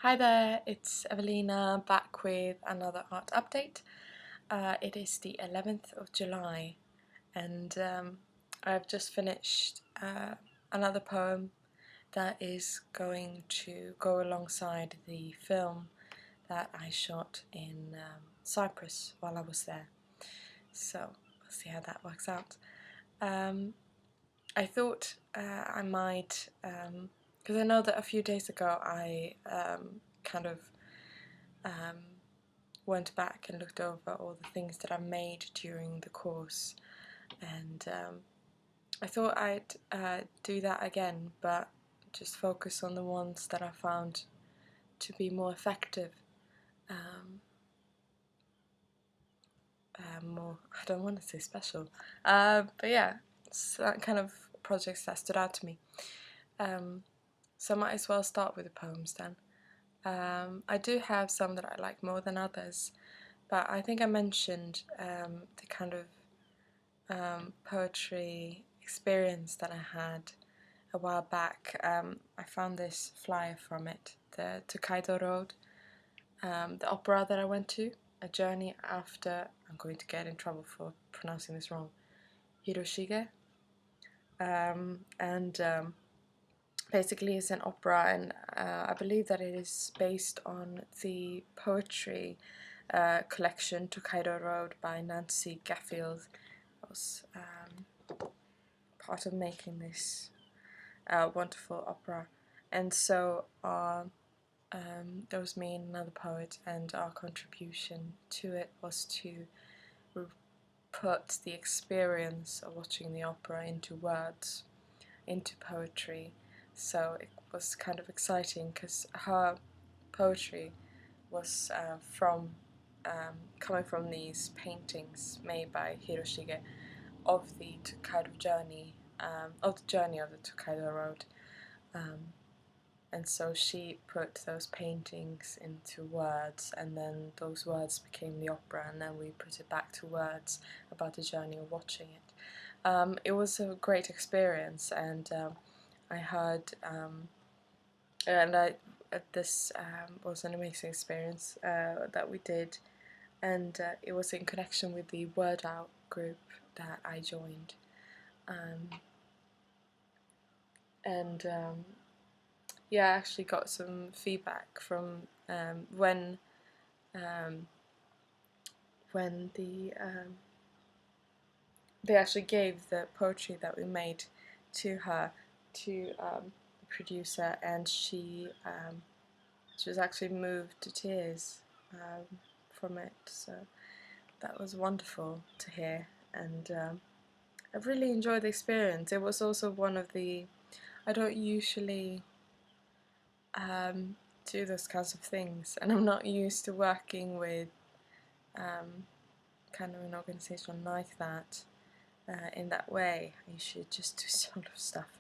Hi there, it's Evelina back with another art update. It is the 11th of July and I've just finished another poem that is going to go alongside the film that I shot in Cyprus while I was there. So we'll see how that works out. I thought I might, because I know that a few days ago I kind of um, went back and looked over all the things that I made during the course, and I thought I'd do that again, but just focus on the ones that I found to be more effective. Um, More, I don't want to say special, but yeah, it's that kind of projects that stood out to me. So I might as well start with the poems then. I do have some that I like more than others, but I think I mentioned the kind of poetry experience that I had a while back. I found this flyer from it, the Tokaido Road, the opera that I went to, A Journey After, I'm going to get in trouble for pronouncing this wrong, Hiroshige. And basically it's an opera, and I believe that it is based on the poetry collection Tokaido Road by Nancy Gaffield. Was part of making this wonderful opera, and so there was me and another poet, and our contribution to it was to put the experience of watching the opera into words, into poetry. So it was kind of exciting because her poetry was coming from these paintings made by Hiroshige of the Tokaido journey, of the journey of the Tokaido Road. And so she put those paintings into words, and then those words became the opera, and then we put it back to words about the journey of watching it. It was a great experience, and I heard, and I this was an amazing experience that we did, and it was in connection with the Word Out group that I joined. And yeah, I actually got some feedback from um, when they actually gave the poetry that we made to her, to the producer, and she was actually moved to tears from it. So that was wonderful to hear, and I really enjoyed the experience. It was also one of the, I don't usually do those kinds of things, and I'm not used to working with kind of an organisation like that in that way. I usually just do sort of stuff.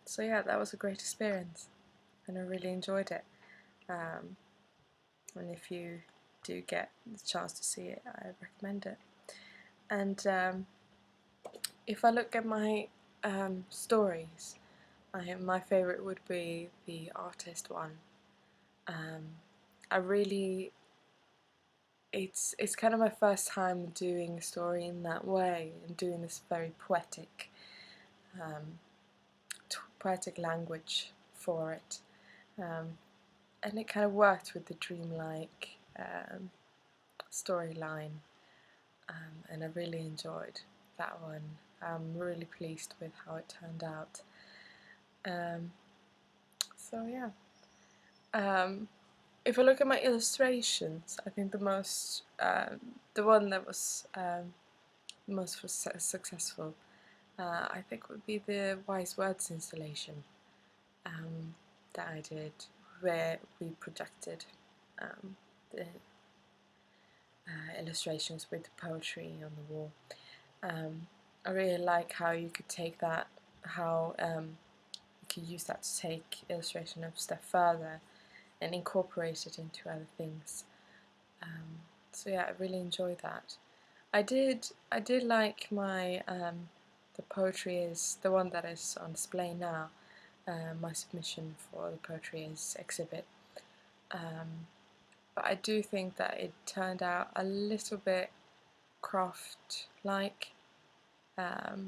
So yeah, that was a great experience, and I really enjoyed it. And if you do get the chance to see it, I recommend it. And if I look at my stories, my favourite would be the artist one. I really, it's kind of my first time doing a story in that way, and doing this very poetic language for it, and it kind of worked with the dreamlike storyline, and I really enjoyed that one. I'm really pleased with how it turned out. Um, so yeah. If I look at my illustrations, I think the one that was most successful, I think would be the Wise Words installation that I did, where we projected the illustrations with the poetry on the wall. I really like how you could take that, how you could use that to take illustration a step further and incorporate it into other things. So yeah, I really enjoyed that. I did like my the poetry is the one that is on display now. my submission for the Poetry-Is exhibit. But I do think that it turned out a little bit craft-like, a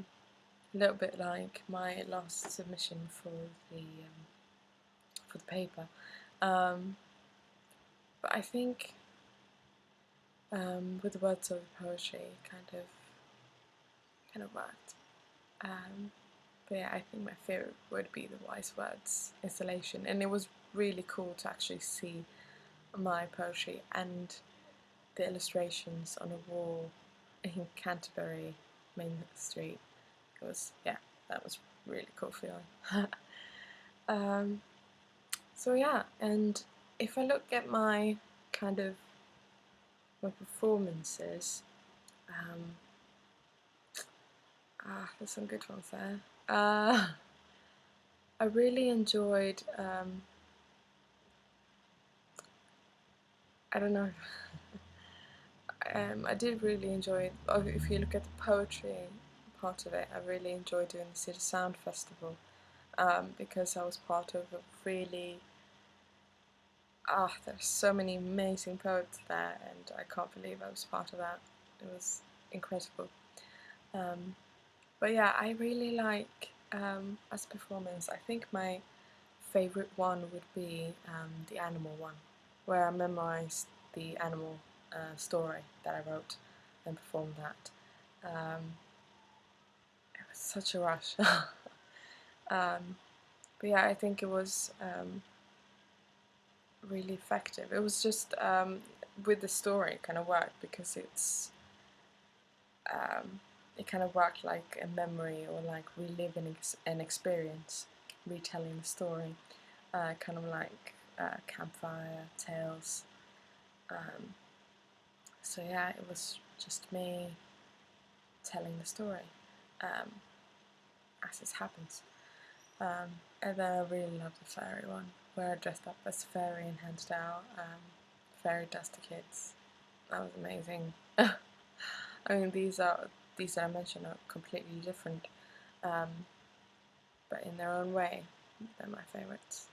little bit like my last submission for the paper. But I think with the words of the poetry, kind of worked. But yeah, I think my favourite would be the Wise Words installation, and it was really cool to actually see my poetry and the illustrations on a wall in Canterbury Main Street. It was, yeah, that was really cool feeling. So yeah, and if I look at my my performances, there's some good ones there. I really enjoyed, I don't know, I did really enjoy it. If you look at the poetry part of it, I really enjoyed doing the City Sound Festival, because I was part of a really, there's so many amazing poets there, and I can't believe I was part of that. It was incredible. But yeah, I really like, as a performance, I think my favourite one would be the animal one, where I memorised the animal story that I wrote and performed that. It was such a rush. But yeah, I think it was really effective. It was just, with the story, it kind of worked because it kind of worked like a memory, or like reliving an experience, retelling the story, kind of like campfire tales. So yeah, it was just me telling the story as it happens. And then I really loved the fairy one, where I dressed up as fairy and handed out fairy dust to kids. That was amazing. I mean, these that I mentioned are completely different, but in their own way, they're my favourites.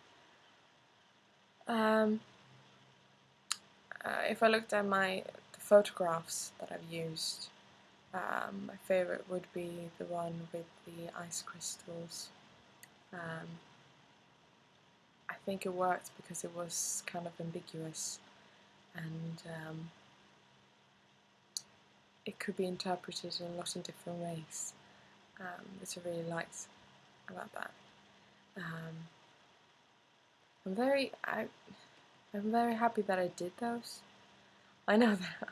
If I looked at the photographs that I've used, my favourite would be the one with the ice crystals. I think it worked because it was kind of ambiguous, and it could be interpreted in a lot of different ways, which I really liked about that. I'm very happy that I did those. I know that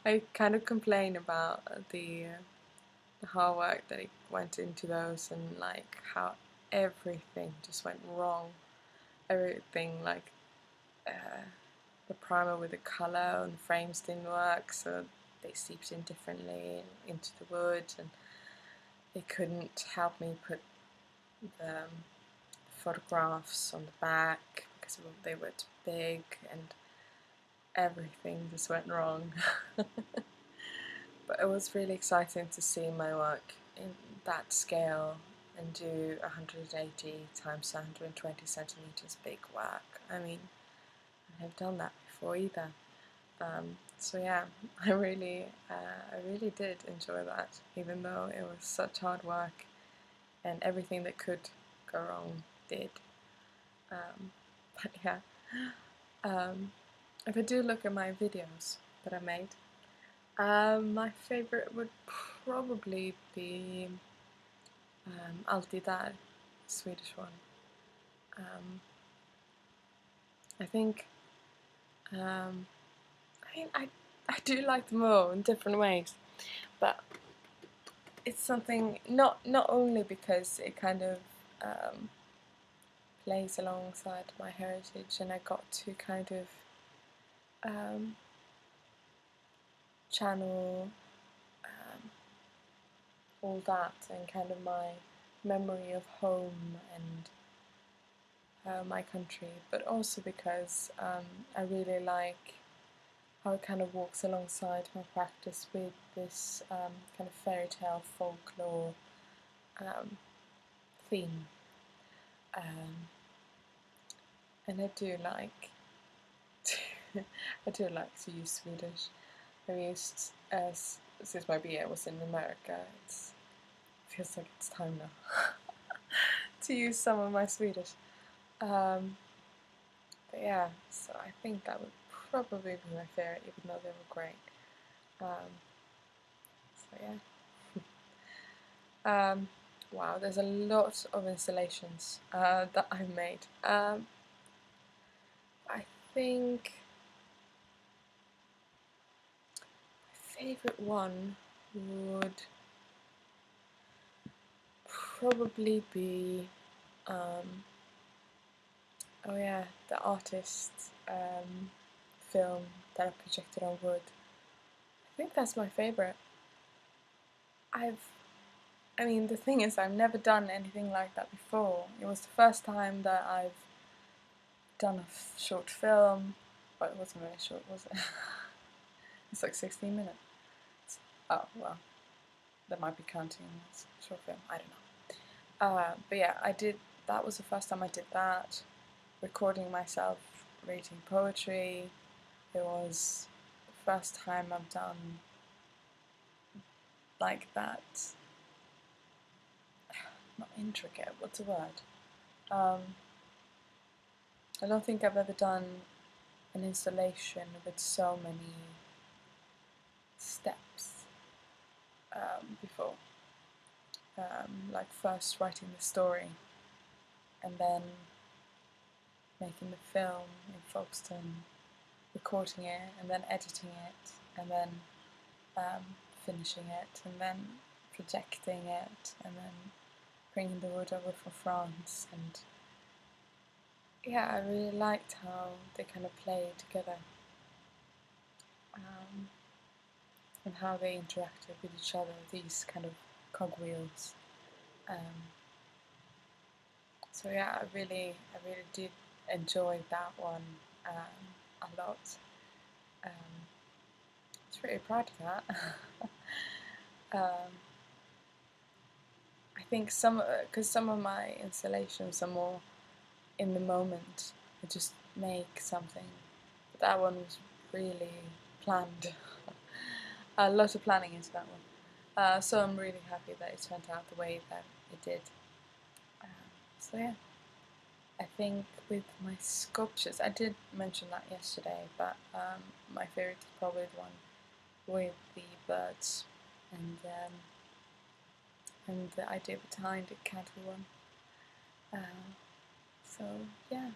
I kind of complain about the hard work that it went into those, and like how everything just went wrong. Everything, like the primer with the colour and the frames didn't work, so they seeped in differently into the wood, and they couldn't help me put the photographs on the back because they were too big, and everything just went wrong. But it was really exciting to see my work in that scale and do 180 times 120 centimeters big work. I mean, I haven't done that before either. So yeah, I really did enjoy that, even though it was such hard work, and everything that could go wrong did. But yeah, if I do look at my videos that I made, my favourite would probably be Alltid Där, Swedish one. I think, I mean, I do like them all in different ways, but it's something, not only because it kind of plays alongside my heritage, and I got to kind of channel all that and kind of my memory of home and my country, but also because I really like how it kind of walks alongside my practice with this kind of fairy tale folklore theme. And I do like to, I do like to use Swedish. I've used since my BA was in America. It feels like it's time now to use some of my Swedish. But yeah, so I think that would probably be my favourite, even though they were great. So yeah. Wow, there's a lot of installations that I've made. I think my favourite one would probably be, oh yeah, the artist film that I projected on wood. I think that's my favourite. I mean, the thing is, I've never done anything like that before. It was the first time that I've done a short film. Well, it wasn't really short, was it? It's like 16 minutes. Oh, well, that might be counting as a short film, I don't know. But yeah, that was the first time I did that, recording myself reading poetry. It was the first time I've done like that, not intricate, what's the word? I don't think I've ever done an installation with so many steps before. Like first writing the story and then making the film in Folkestone, recording it and then editing it and then finishing it and then projecting it and then bringing the wood over from France. And yeah, I really liked how they kind of play together and how they interacted with each other, these kind of cogwheels. So yeah, I really did enjoy that one a lot. I was pretty proud of that. I think because some of my installations are more in the moment. I just make something. But that one was really planned. A lot of planning into that one. So I'm really happy that it turned out the way that it did. So yeah. I think with my sculptures, I did mention that yesterday, but my favourite is probably the one with the birds and the idea behind the cattle one. So yeah,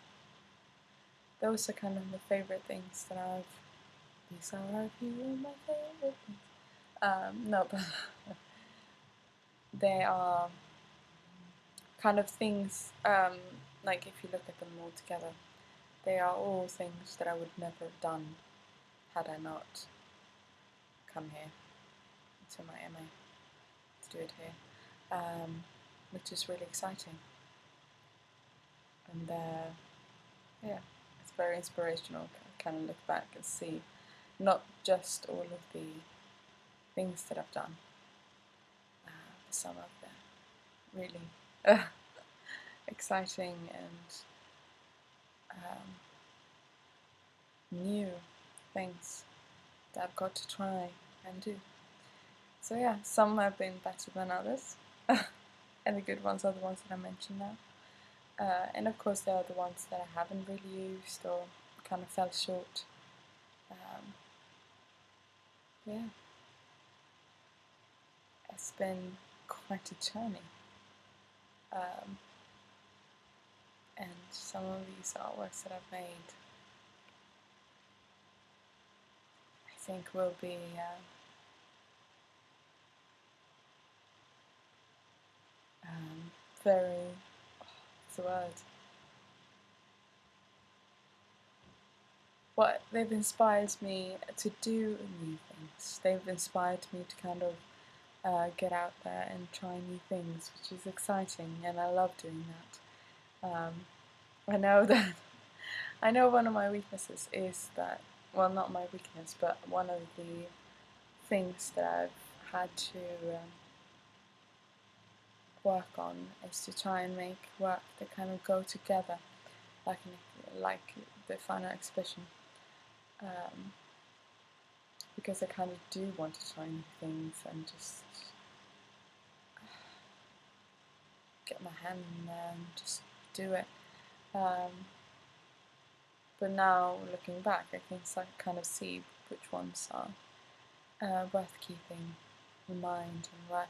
those are kind of the favourite things that I've. These are a few of my favourite things. No, but they are kind of things. Like if you look at them all together, they are all things that I would never have done had I not come here to my MA to do it here, which is really exciting. And yeah, it's very inspirational to kind of look back and see not just all of the things that I've done, but some of the really exciting and new things that I've got to try and do. So yeah, some have been better than others, and the good ones are the ones that I mentioned now. And of course there are the ones that I haven't really used or kind of fell short. Yeah, it's been quite a journey. And some of these artworks that I've made I think will be very, what's the word? What they've inspired me to do new things. They've inspired me to kind of get out there and try new things, which is exciting, and I love doing that. I know that I know one of my weaknesses is that, well, not my weakness, but one of the things that I've had to work on is to try and make work that kind of go together, like the final exhibition, because I kind of do want to try new things and just get my hand in there and just do it. But now, looking back, I can kind of see which ones are worth keeping in mind and worth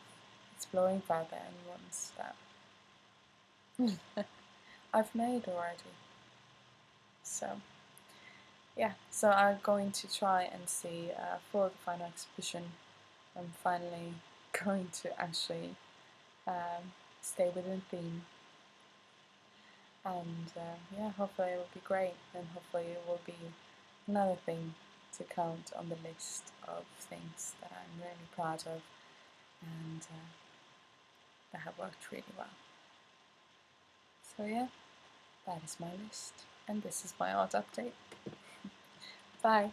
exploring further, and ones that I've made already. So, yeah, so I'm going to try and see for the final exhibition. I'm finally going to actually stay within theme, and yeah, hopefully it will be great, and hopefully it will be another thing to count on the list of things that I'm really proud of and that have worked really well. So yeah, that is my list, and this is my art update. Bye!